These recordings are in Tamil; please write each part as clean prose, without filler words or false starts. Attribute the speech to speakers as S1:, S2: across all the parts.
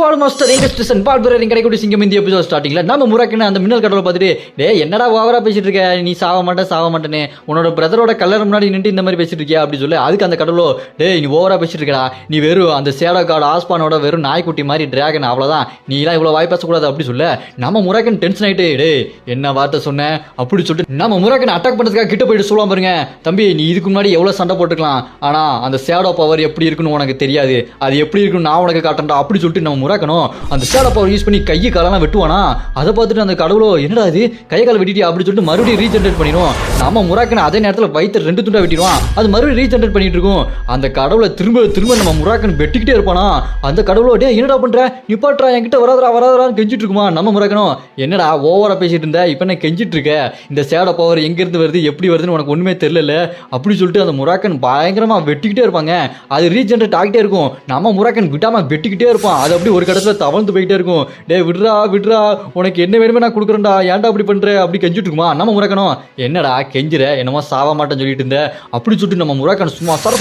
S1: ஆல்மோஸ்ட் எங்க ஸ்டேஷன் பால்புரரின் கடைக்குடி சிங்கம் இந்த எபிசோட் ஸ்டார்டிங்ல நம்ம முறாக்குன்னு அந்த மின்னல் கடவுளை பார்த்துட்டு டேய் என்னடா ஓவரா பேசிட்டு இருக்க நீ சாவ மாட்டேன்னு உன்னோட பிரதரோட கல்லற முன்னாடி நின்று இந்த மாதிரி பேசிட்டு இருக்கியா அப்படி சொல்லி அதுக்கு அந்த கடவுளோ டேய் நீ ஓவரா பேசிட்டு இருக்கடா நீ வெறும் அந்த சேடோ கார்டு ஆஸ்பானோட வெறும் நாய்க்குட்டி மாதிரி டிராகன் அவ்வளவுதான் நீ எல்லாம் இவ்வளவு வாய் பேசக்கூடாது அப்படி சொல்ல நம்ம முறாக்கன் டென்ஷன் ஆயிட்டு டேய் என்ன வார்த்தை சொன்ன அப்படி சொல்லிட்டு நம்ம முறாக்கன் அட்டாக் பண்றதுக்காக கிட்ட போயிட்டு சொல்லுவான் பாருங்க தம்பி நீ இதுக்கு முன்னாடி எவ்வளவு சண்டை போட்டுக்கலாம் ஆனா அந்த சேடோ பவர் எப்படி இருக்குன்னு உனக்கு தெரியாது அது எப்படி இருக்குன்னு நான் உனக்கு காட்டுறேன் அப்படி சொல்லிட்டு நம்ம முறாக்கணும் அந்த சேடோ பவர் யூஸ் பண்ணி கை காலெல்லாம் வெட்டுவானா அதை பார்த்துட்டு அந்த கடவுளோ என்னடா அது கை கால வெட்டிட்டு அப்படி சொல்லிட்டு மறுபடியும் ரீஜெனரேட் பண்ணிடுவோம் நம்ம முறாக்கன் அதே நேரத்தில் வயிற்று 2 துண்டா வெட்டிடுவான் அது மறுபடியும் ரீஜெனரேட் பண்ணிட்டு இருக்கும் அந்த கடவுளை திரும்ப நம்ம முறாக்கன் வெட்டிக்கிட்டே இருப்பானா அந்த கடவுளோ டே என்னடா பண்ற நிப்பாட்றா என்கிட்ட வராதரான்னு கெஞ்சிட்டு இருக்குமா நம்ம முறாக்கணும் என்னடா ஓவரா பேசிட்டு இருந்த இப்ப என்ன கெஞ்சிட்டு இருக்க இந்த சேடோ பவர் எங்க இருந்து வருது எப்படி வருதுன்னு உனக்கு ஒண்ணுமே தெரியல அப்படி சொல்லிட்டு அந்த முறாக்கன் பயங்கரமா வெட்டிக்கிட்டே இருப்பாங்க அது ரீஜெனரேட் ஆகிட்டே இருக்கும் நம்ம முறாக்கன் விட்டாம வெட்டிக்கிட்டே இருப்பான் அது அப்படி ஒரு கடத்துல தவழ்ந்து போயிட்டே இருக்கும் டே விட்றா உனக்கு என்ன வேணுமே நான் கொடுக்குறேன்டா ஏன்டா அப்படி பண்ற அப்படி கெஞ்சிட்டு இருக்குமா நம்ம முறாக்கணும் என்னடா கெஞ்சிர என்னமோ சாவ மாட்டேன்னு சொல்லிட்டு இருந்த அப்படி சொல்லிட்டு நம்ம முறாக்கன் சும்மா சர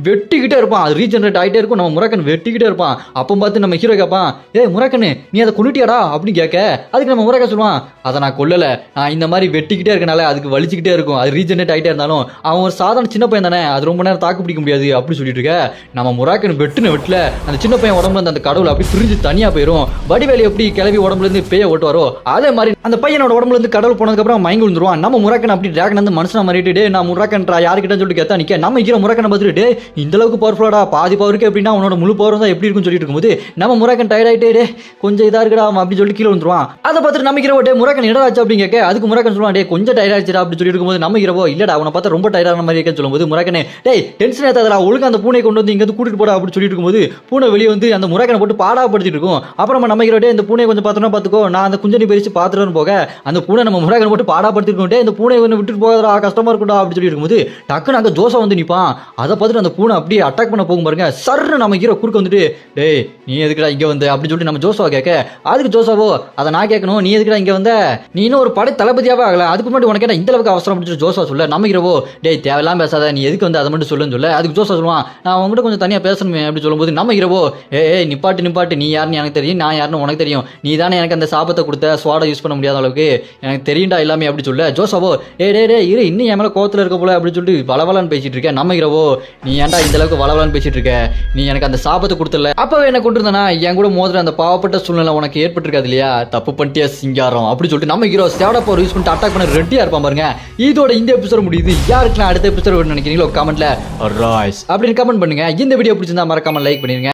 S1: வெட்டிக்கிட்டே இருப்பான் அது ரீஜெனரேட் ஆகிட்டே இருக்கும் நம்ம முறாக்கன் வெட்டிக்கிட்டே இருப்பான் அப்போ பார்த்து நம்ம ஹீரோ கேட்பான் முறாக்கனு நீ அதை கொண்டுட்டியாடா அப்படின்னு கேட்க அதுக்கு நம்ம முறாக்கன் சொல்லுவான் அதை நான் கொல்லல நான் இந்த மாதிரி வெட்டிக்கிட்டே இருக்கனால அதுக்கு வலிச்சுக்கிட்டே இருக்கும் அது ரீஜெனரேட் ஆகிட்டே இருந்தாலும் அவன் ஒரு சாதாரண சின்ன பையன் தானே அது ரொம்ப நேரம் தாக்கு பிடிக்க முடியாது அப்படி சொல்லிட்டு இருக்க நம்ம முறாக்கன் வெட்டுல அந்த சின்ன பையன் உடம்புல அந்த கடவுள் அப்படி பிரிஞ்சு தனியா போயிடும் வடிவேலி எப்படி கிளவி உடம்புல இருந்து பேய ஓட்டுவாரோ அதே மாதிரி அந்த பையனோட உடம்புல இருந்து கடவுள் போனதுக்கு அப்புறம் மயங்கி விழுந்துருவான் நம்ம முறாக்கன் அப்படி டிராகன் வந்து மனுஷனா மாறிட்டு நான் முறாக்கன்றா யாருக்கிட்ட சொல்லிட்டு கேட்டா நிக்க நம்ம இருக்கிற முறாக்கனை பார்த்துட்டு இந்த அளவுக்கு பவர்ஃபுல்லாடா பாதி பவருக்கு எப்படின்னா உன்னோட முழு பவர் தான் எப்படி இருக்குன்னு சொல்லிட்டு இருக்கும்போது நம்ம முறாக்கன் டயர்ட் ஆயிட்டே கொஞ்சம் இதா இருக்கடா அப்படின்னு சொல்லி கீழே வந்துருவான் அதை பார்த்துட்டு நம்ம ஹீரோ முறாக்கன் இடராச்சு அப்படின்னு கேட்க அதுக்கு முறாக்கன் சொல்லுவான் டே கொஞ்சம் டயர்ட் ஆயிடுச்சா அப்படின்னு சொல்லி இருக்கும்போது நம்ம ஹீரோ இல்லடா அவனை பார்த்தா ரொம்ப டயர்டான மாதிரி இருக்கேன்னு சொல்லும்போது முறாக்கனே டேய் டென்ஷன் ஏத்தாதடா ஒழுங்கா அந்த பூனை கொண்டு வந்து இங்க கூட்டிட்டு போடா அப்படின்னு சொல்லிட்டு இருக்கும்போது பூனை வெளியே வந்து அந்த முறாக்கனை போட்டு பாடாப்படுத்திட்டு இருக்கும் அப்புறம் நம்ம ஹீரோட்டே இந்த பூனை கொஞ்சம் பார்த்தோம்னா பார்த்துக்கோ நான் அந்த குஞ்சனி பறிச்சு பார்த்துட்டு போக அந்த பூனை நம்ம முறாக்கனை போட்டு பாடாப்படுத்திருக்கோம் இந்த பூனை ஒன்று விட்டுட்டு போகிறா கஷ்டமா இருக்கும்டா அப்படி சொல்லி இருக்கும்போது டக்குன்னு அங்கே ஜோசா வந்து நிற்பான் அதை பார்த்துட்டு அந்த பூனை அப்படியே அட்டாக் பண்ண போகும் பாருங்க சர்ன்னு நம்ம ஹீரோ குறுக்க வந்துட்டு டேய் நீ எதுக்குடா இங்கே வந்து அப்படின்னு சொல்லிட்டு நம்ம ஜோசாவை கேட்க அதுக்கு ஜோசாவோ அதை நான் கேட்கணும் நீ எதுக்குடா இங்கே வந்த நீ இன்னும் ஒரு படை தளபதியாவே ஆகல அதுக்கு முன்னாடி உனக்கு இந்த அளவுக்கு அவசரம் அப்படின்னு ஜோசா சொல்ல நம்ம ஹீரோவோ டேய் தேவையெல்லாம் பேசாத நீ எதுக்கு வந்து அதை மட்டும் சொல்லுன்னு சொல்ல அதுக்கு ஜோசா சொல்லுவான் நான் உங்ககிட்ட கொஞ்சம் தனியாக பேசணுமே அப்படி சொல்லும்போது நம்ம ஹீரோவோ நிப்பாட்டு நீ யாருன்னு எனக்கு தெரியும் நான் யாருன்னு உனக்கு தெரியும் நீ தானே எனக்கு அந்த சாபத்தை கொடுத்த ஸ்வாடை யூஸ் பண்ண முடியாத அளவுக்கு எனக்கு தெரியும்டா எல்லாமே அப்படி சொல்ல ஜோசாவோ இரு இன்னும் என் மேலே கோவத்தில் இருக்க போல அப்படின்னு சொல்லிட்டு வளவலான்னு பேசிட்டு இருக்கேன் நம்ம ஹீரோவோ நீ ஏன்டா இந்த அளவுக்கு வளவலான்னு பேசிட்டு இருக்க நீ எனக்கு அந்த சாபத்தை கொடுத்துல அப்பவே என்ன கொண்டு இருந்தனா என் கூட மோதிர அந்த பாவப்பட்ட சூழ்நிலை உனக்கு ஏற்பட்டிருக்காது இல்லையா தப்பு பண்ணிட்டியா சிங்காரம் அப்படி சொல்லிட்டு நம்ம ஹீரோ சேடோ பவர் யூஸ் பண்ணிட்டு அட்டாக் பண்ண ரெடியா இருப்பான் பாருங்க இதோட இந்த எபிசோட் முடியுது யாருக்கெல்லாம் அடுத்த எபிசோட் நினைக்கிறீங்களோ கமெண்ட்ல ராய்ஸ் அப்படின்னு கமெண்ட் பண்ணுங்க இந்த வீடியோ பிடிச்சிருந்தா மறக்காம லைக் பண்ணிருங்க